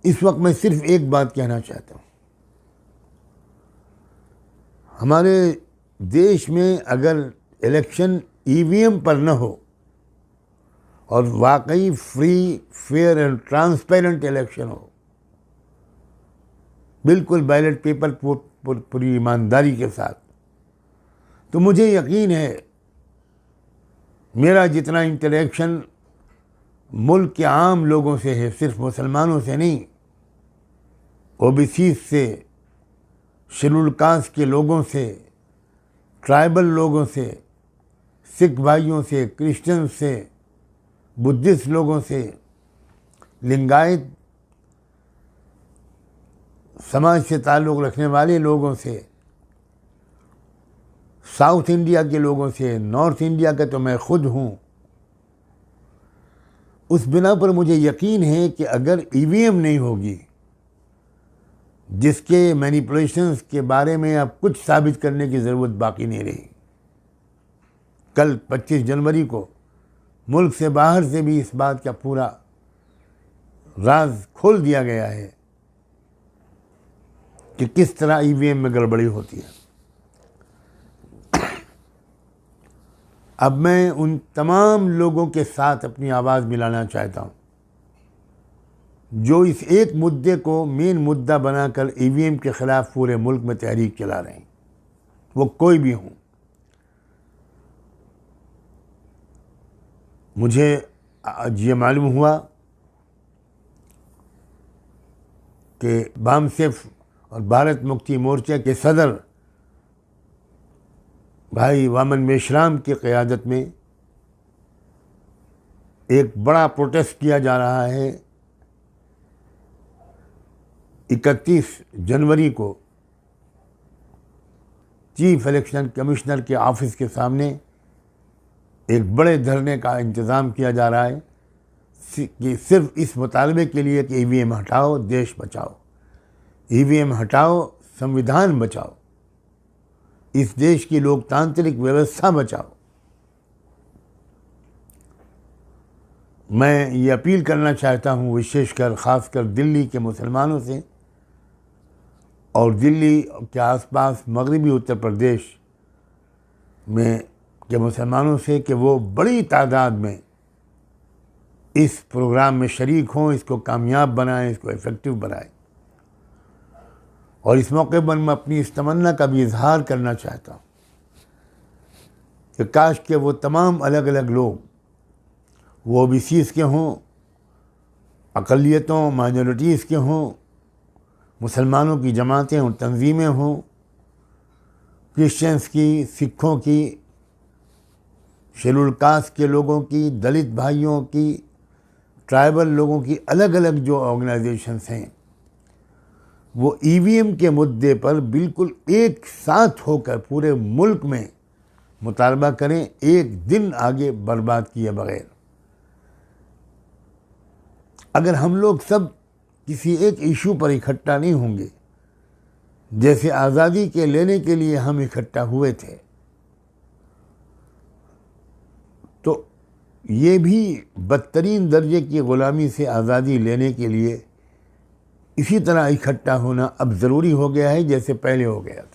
इस वक्त मैं सिर्फ एक बात कहना चाहता हूँ, हमारे देश में अगर इलेक्शन ईवीएम पर न हो और वाकई free, fair and transparent election हो, बिल्कुल बैलेट पेपर पूरी ईमानदारी के साथ, तो मुझे यकीन है मेरा जितना इंटरेक्शन मुल्क के आम लोगों से है, सिर्फ मुसलमानों से नहीं, ओबीसी से, शेड्यूल कास्ट के लोगों से, ट्राइबल लोगों से, सिख भाइयों से, क्रिश्चियन से, बुद्धिस्ट लोगों से, लिंगायत समाज से ताल्लुक़ रखने वाले लोगों से, साउथ इंडिया के लोगों से, नॉर्थ इंडिया का तो मैं खुद हूँ। उस बिना पर मुझे यकीन है कि अगर ईवीएम नहीं होगी, जिसके मैनिपुलेशंस के बारे में अब कुछ साबित करने की ज़रूरत बाकी नहीं रही। कल 25 जनवरी को मुल्क से बाहर से भी इस बात का पूरा राज खोल दिया गया है कि किस तरह ईवीएम में गड़बड़ी होती है। अब मैं उन तमाम लोगों के साथ अपनी आवाज़ मिलाना चाहता हूँ जो इस एक मुद्दे को मेन मुद्दा बनाकर ईवीएम के ख़िलाफ़ पूरे मुल्क में तहरीक चला रहे हैं, वो कोई भी हों। मुझे आज ये मालूम हुआ कि बामसेफ और भारत मुक्ति मोर्चा के सदर भाई वामन मेश्राम की क़यादत में एक बड़ा प्रोटेस्ट किया जा रहा है 31 जनवरी को चीफ इलेक्शन कमिश्नर के ऑफिस के सामने एक बड़े धरने का इंतज़ाम किया जा रहा है कि सिर्फ इस मुतालबे के लिए कि ईवीएम हटाओ, देश बचाओ, ईवीएम हटाओ, संविधान बचाओ, इस देश की लोकतांत्रिक व्यवस्था बचाओ। मैं ये अपील करना चाहता हूँ विशेषकर ख़ासकर दिल्ली के मुसलमानों से और दिल्ली के आसपास मगरबी उत्तर प्रदेश में के मुसलमानों से कि वो बड़ी तादाद में इस प्रोग्राम में शरीक हों, इसको कामयाब बनाएं, इसको इफ़ेक्टिव बनाएं। और इस मौके पर मैं अपनी इस तमन्ना का भी इजहार करना चाहता हूँ कि काश के वो तमाम अलग अलग लोग, वो ओबीसीज़ के हों, अक़लियतों माइनॉरिटीज़ के हों, मुसलमानों की जमातें और तंजीमें हों, क्रिश्चियंस की, सिखों की, शेड्यूल कास्ट के लोगों की, दलित भाइयों की, ट्राइबल लोगों की, अलग अलग जो ऑर्गेनाइजेशंस हैं, वो ईवीएम के मुद्दे पर बिल्कुल एक साथ होकर पूरे मुल्क में मुतालबा करें, एक दिन आगे बर्बाद किए बगैर। अगर हम लोग सब किसी एक इशू पर इकट्ठा नहीं होंगे, जैसे आज़ादी के लेने के लिए हम इकट्ठा हुए थे, तो ये भी बदतरीन दर्जे की ग़ुलामी से आज़ादी लेने के लिए इसी तरह इकट्ठा होना अब ज़रूरी हो गया है जैसे पहले हो गया था।